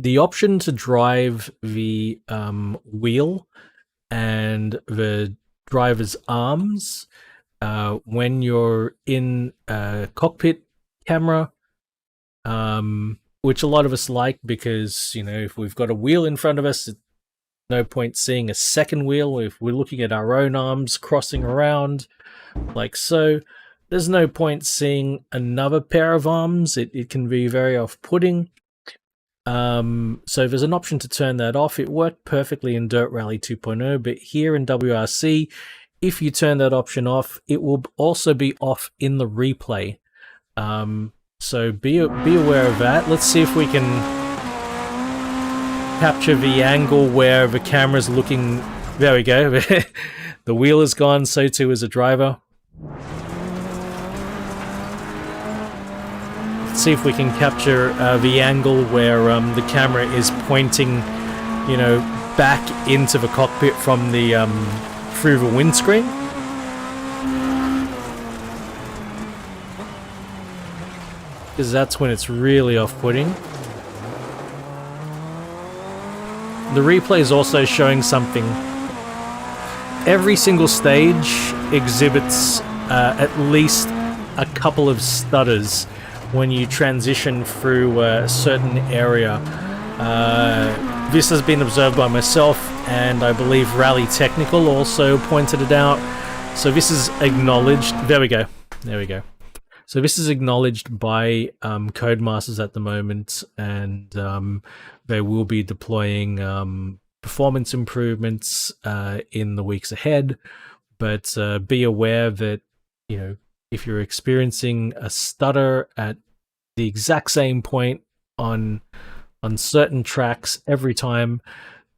the option to drive the wheel and the driver's arms when you're in a cockpit camera, which a lot of us like, because, you know, if we've got a wheel in front of us, it's no point seeing a second wheel. If we're looking at our own arms crossing around like so, there's no point seeing another pair of arms. It can be very off-putting. So there's an option to turn that off. It worked perfectly in Dirt Rally 2.0, but here in WRC, if you turn that option off, it will also be off in the replay. So be aware of that. Let's see if we can capture the angle where the camera's looking. There we go. The wheel is gone, so too is the driver. See if we can capture the angle where the camera is pointing, you know, back into the cockpit from the through the windscreen. Because that's when it's really off-putting. The replay is also showing something. every single stage exhibits at least a couple of stutters when you transition through a certain area. This has been observed by myself, and I believe Rally Technical also pointed it out. So this is acknowledged. There we go. There we go. So this is acknowledged by Codemasters at the moment, and they will be deploying performance improvements in the weeks ahead. But be aware that, you know, if you're experiencing a stutter at the exact same point on certain tracks every time,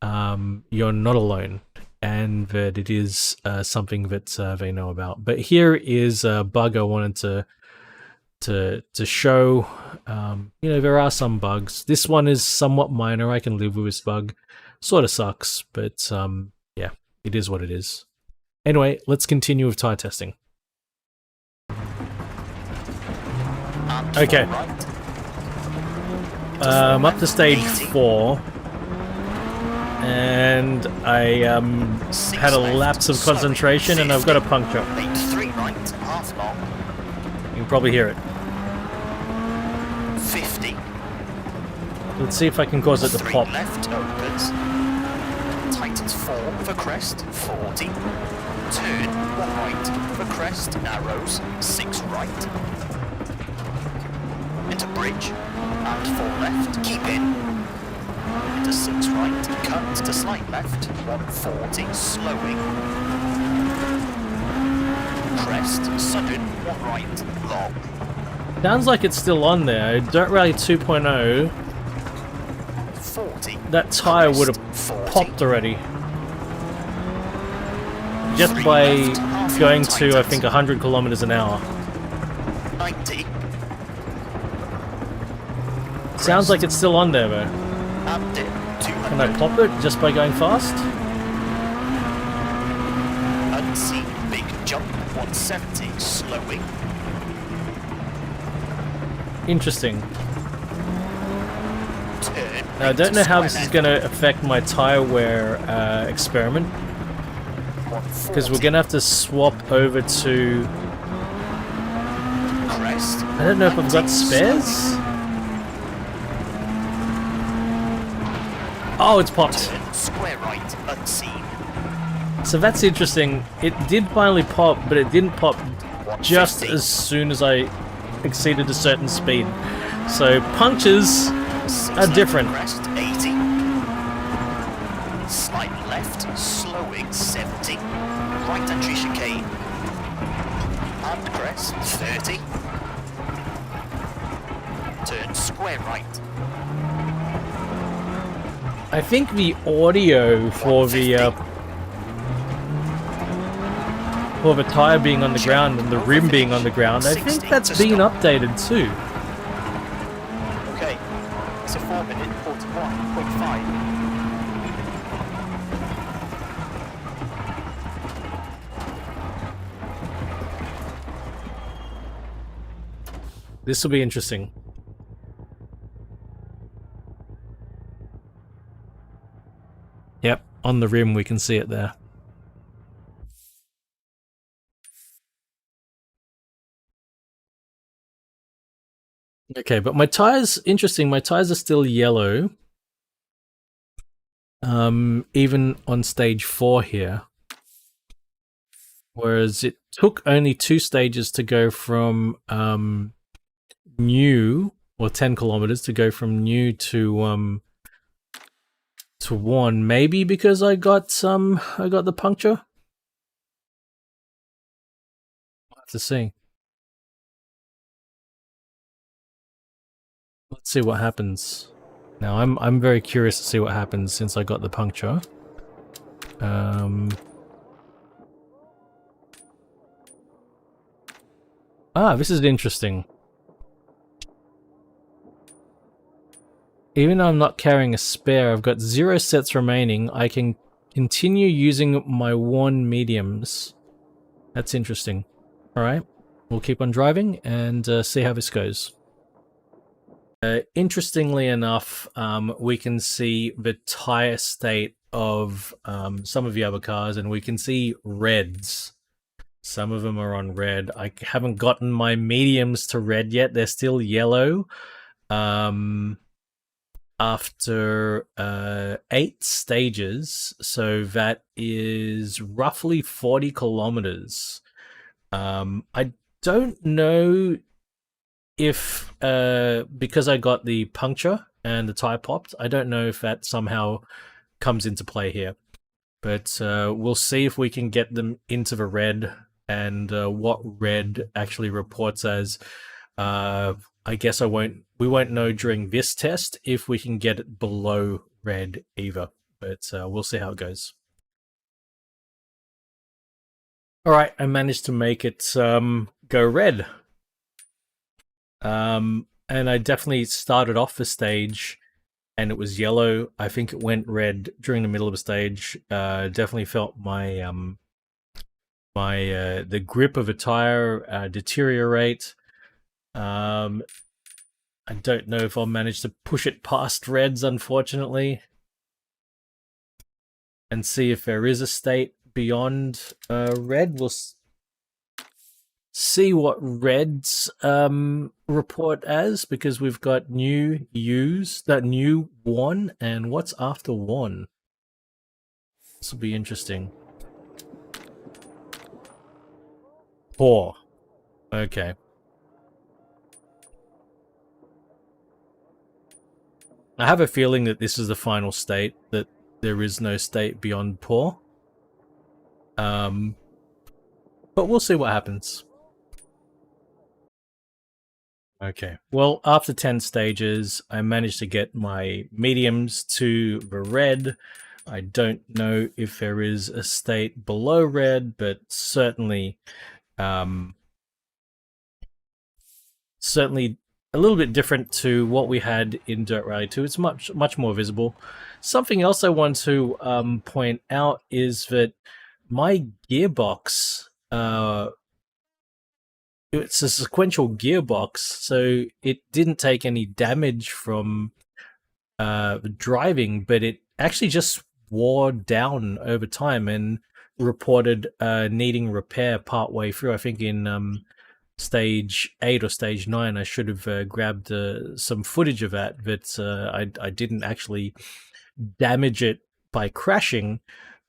you're not alone, and that it is something that they know about. But here is a bug I wanted to show. You know, there are some bugs. This one is somewhat minor. I can live with this bug. Sort of sucks, but yeah, it is what it is. Anyway, let's continue with tire testing. Okay. I'm up to stage 4, and I had a lapse of concentration, and I've got a puncture. You can probably hear it. 50. Let's see if I can cause it to pop. Left opens. Tightens 4 with a crest. 40. Turn 1 right with a crest. Narrows 6 right. Into bridge and 4 left. Keep in. Into 6 right. Cut to slight left. 140. Slowing. Crest. Sudden 1 right. Long. Sounds like it's still on there. Dirt Rally 2.0. 40. That tire would have popped already. Just by going to, I think, 100 kilometers an hour. 90. Sounds like it's still on there, though. And dip. 200. Can I pop it just by going fast? Unseen. Big jump. 170. Slowing. Interesting. Turn. Now, I don't know how this is going to affect my tire wear experiment, because we're going to have to swap over to... Crest. I don't know if I've got spares? Oh, it's popped. Turn. Square right. Unseen. So that's interesting. It did finally pop, but it didn't pop just as soon as I exceeded a certain speed. So punctures are different. Crest 80. Slight left, slowing 70. Right entry chicane. And crest 30. Turn square right. I think the audio for the tire being on the ground and the rim being on the ground, I think that's been updated too. Okay, it's a 4 minute 41.5. This will be interesting. Yep, on the rim we can see it there. Okay, but my tires, interesting, my tires are still yellow. Even on stage 4 here. Whereas it took only 2 stages to go from new, or 10 kilometers to go from new to 1. Maybe because I got the puncture? We'll have to see. Let's see what happens. Now I'm very curious to see what happens since I got the puncture. This is interesting. Even though I'm not carrying a spare, I've got 0 sets remaining. I can continue using my worn mediums. That's interesting. Alright, we'll keep on driving and see how this goes. Interestingly enough, we can see the tire state of some of the other cars, and we can see reds. Some of them are on red. I haven't gotten my mediums to red yet. They're still yellow. After 8 stages, so that is roughly 40 kilometers. I don't know if because I got the puncture and the tire popped, I don't know if that somehow comes into play here. But we'll see if we can get them into the red and what red actually reports as. I guess we won't know during this test if we can get it below red either, but we'll see how it goes. All right, I managed to make it go red. And I definitely started off the stage and it was yellow. I think it went red during the middle of the stage. Definitely felt my the grip of a tire deteriorate. I don't know if I'll manage to push it past reds, unfortunately, and see if there is a state beyond red. We'll see what reds report as, because we've got new U's, that new 1, and what's after 1. This will be interesting. Poor. Okay. I have a feeling that this is the final state, that there is no state beyond poor. But we'll see what happens. Okay, well, after 10 stages, I managed to get my mediums to the red. I don't know if there is a state below red, but certainly a little bit different to what we had in Dirt Rally 2. It's much more visible. Something else I want to point out is that my gearbox, it's a sequential gearbox, so it didn't take any damage from driving, but it actually just wore down over time and reported needing repair partway through. I think in stage 8 or stage 9, I should have grabbed some footage of that, but I didn't actually damage it by crashing,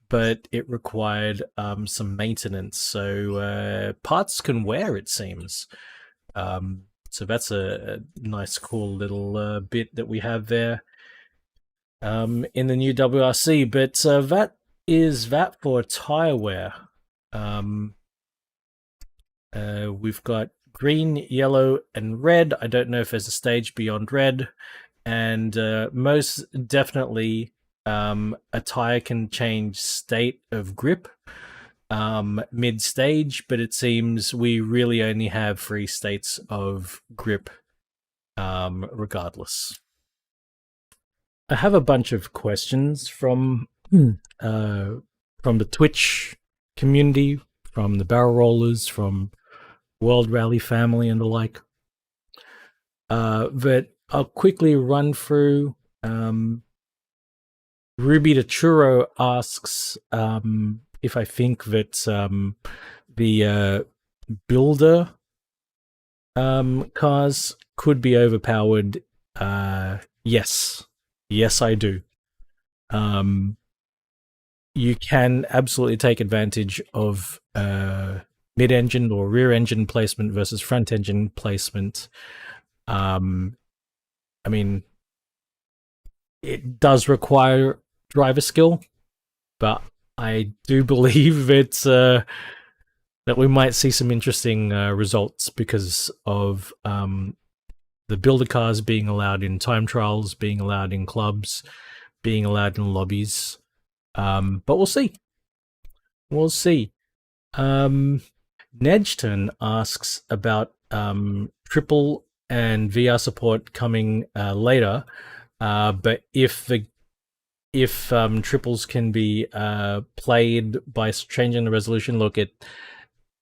but it required some maintenance. So parts can wear, it seems. So that's a nice, cool little bit that we have there in the new WRC. But that is that for tire wear. We've got green, yellow, and red. I don't know if there's a stage beyond red. And most definitely, a tire can change state of grip mid-stage, but it seems we really only have 3 states of grip regardless. I have a bunch of questions from the Twitch community, from the barrel rollers, from World Rally family and the like, that I'll quickly run through. Ruby the Churro asks if I think that the builder cars could be overpowered. Yes, I do. You can absolutely take advantage of mid-engine or rear-engine placement versus front-engine placement. I mean, it does require driver skill, but I do believe that we might see some interesting results because of the builder cars being allowed in time trials, being allowed in clubs, being allowed in lobbies. But we'll see. We'll see. Nedgeton asks about triple and VR support coming later, but if triples can be played by changing the resolution, look at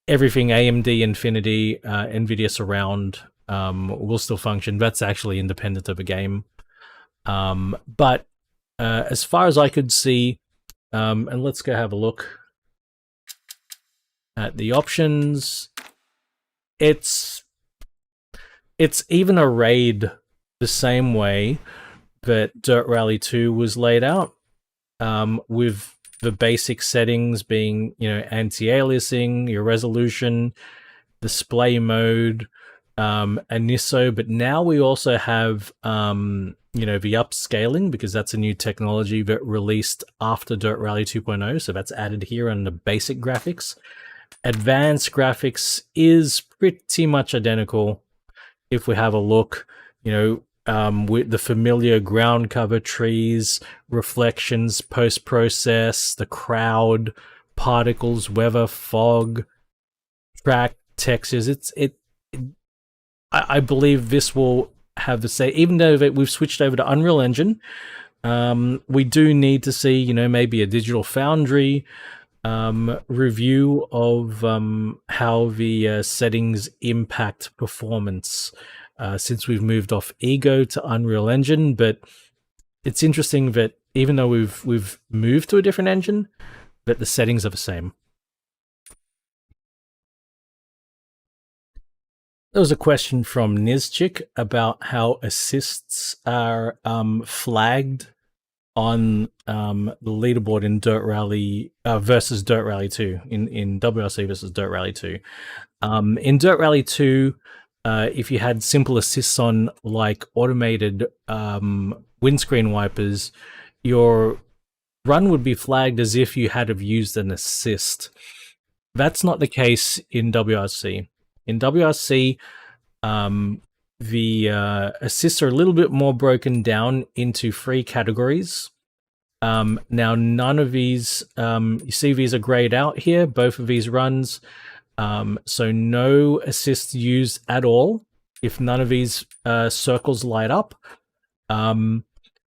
everything AMD, Infinity, Nvidia Surround, will still function. That's actually independent of a game. But as far as I could see, and let's go have a look at the options. It's even arrayed the same way that Dirt Rally 2 was laid out, with the basic settings being, anti-aliasing, your resolution, display mode, and ISO. But now we also have, the upscaling, because that's a new technology that released after Dirt Rally 2.0. So that's added here on the basic graphics. Advanced graphics is pretty much identical. If we have a look, with the familiar ground cover, trees, reflections, post-process, the crowd, particles, weather, fog, track, textures. I believe this will have the same, even though we've switched over to Unreal Engine. We do need to see, maybe a Digital Foundry review of how the settings impact performance since we've moved off Ego to Unreal Engine. But it's interesting that even though we've moved to a different engine, that the settings are the same. There was a question from Nizchik about how assists are flagged on the leaderboard in Dirt Rally versus Dirt Rally 2, in WRC versus Dirt Rally 2. In Dirt Rally 2, if you had simple assists on, like automated windscreen wipers, your run would be flagged as if you had have used an assist. That's not the case in WRC. In WRC, the assists are a little bit more broken down into 3 categories. Now, none of these, you see these are grayed out here, both of these runs. So no assists used at all if none of these circles light up. And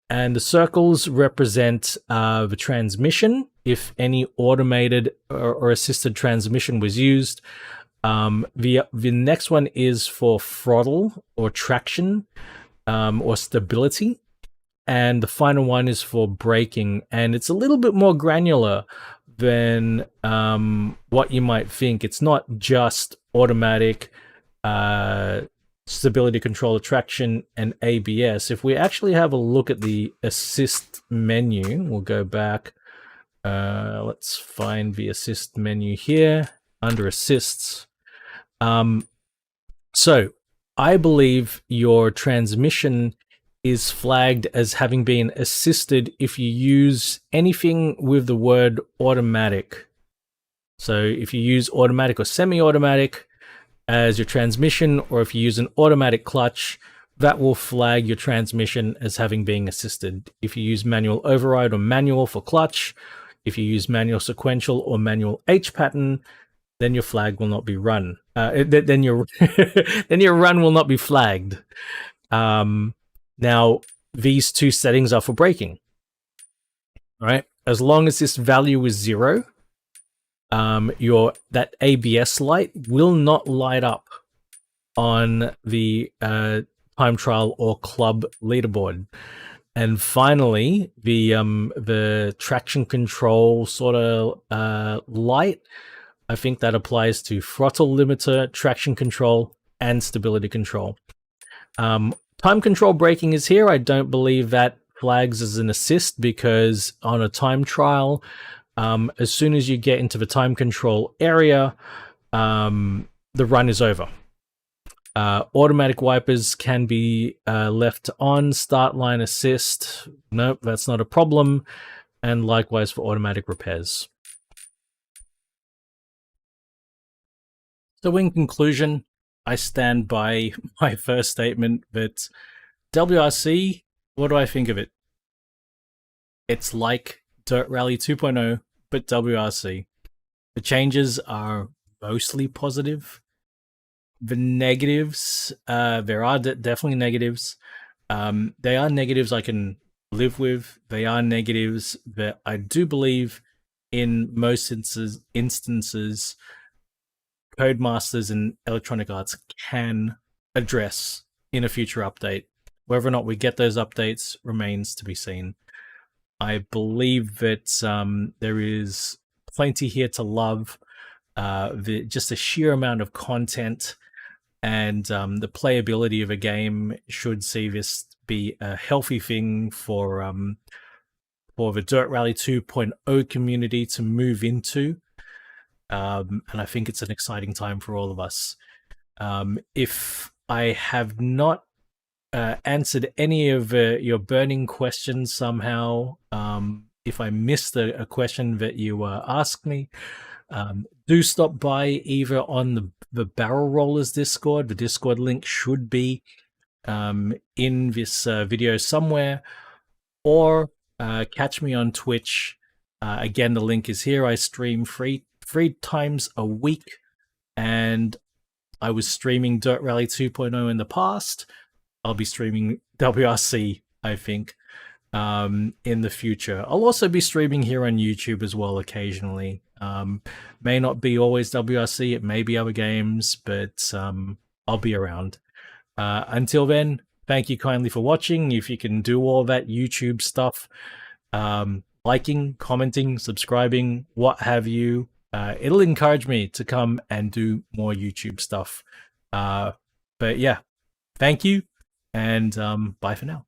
the circles represent the transmission, if any automated or assisted transmission was used. The next one is for throttle or traction, or stability. And the final one is for braking. And it's a little bit more granular than what you might think. It's not just automatic, stability control, traction, and ABS. If we actually have a look at the assist menu, we'll go back. Let's find the assist menu here under assists. So I believe your transmission is flagged as having been assisted if you use anything with the word automatic. So if you use automatic or semi-automatic as your transmission, or if you use an automatic clutch, that will flag your transmission as having been assisted. If you use manual override or manual for clutch, if you use manual sequential or manual H pattern, then your flag will not be run. Then your run will not be flagged. Now, these 2 settings are for braking. All right, as long as this value is 0, that ABS light will not light up on the time trial or club leaderboard. And finally, the traction control sort of light, I think that applies to throttle limiter, traction control, and stability control. Time control braking is here. I don't believe that flags as an assist, because on a time trial, as soon as you get into the time control area, the run is over. Automatic wipers can be left on, start line assist. Nope, that's not a problem. And likewise for automatic repairs. So in conclusion, I stand by my first statement that WRC, what do I think of it? It's like Dirt Rally 2.0, but WRC. The changes are mostly positive. The negatives, there are definitely negatives. They are negatives I can live with. They are negatives that I do believe in most instances Codemasters and Electronic Arts can address in a future update. Whether or not we get those updates remains to be seen. I believe that there is plenty here to love. Just the sheer amount of content and the playability of a game should see this be a healthy thing for the Dirt Rally 2.0 community to move into. And I think it's an exciting time for all of us. If I have not answered any of your burning questions somehow, if I missed a question that you asked me, do stop by either on the Barrel Rollers Discord. The Discord link should be in this video somewhere, or catch me on Twitch. Again, the link is here. I stream three times a week, and I was streaming Dirt Rally 2.0 in the past. I'll be streaming WRC, I think, in the future. I'll also be streaming here on YouTube as well occasionally. May not be always WRC, it may be other games, but I'll be around. Until then, thank you kindly for watching. If you can do all that YouTube stuff, liking, commenting, subscribing, what have you, it'll encourage me to come and do more YouTube stuff. But yeah, thank you, and bye for now.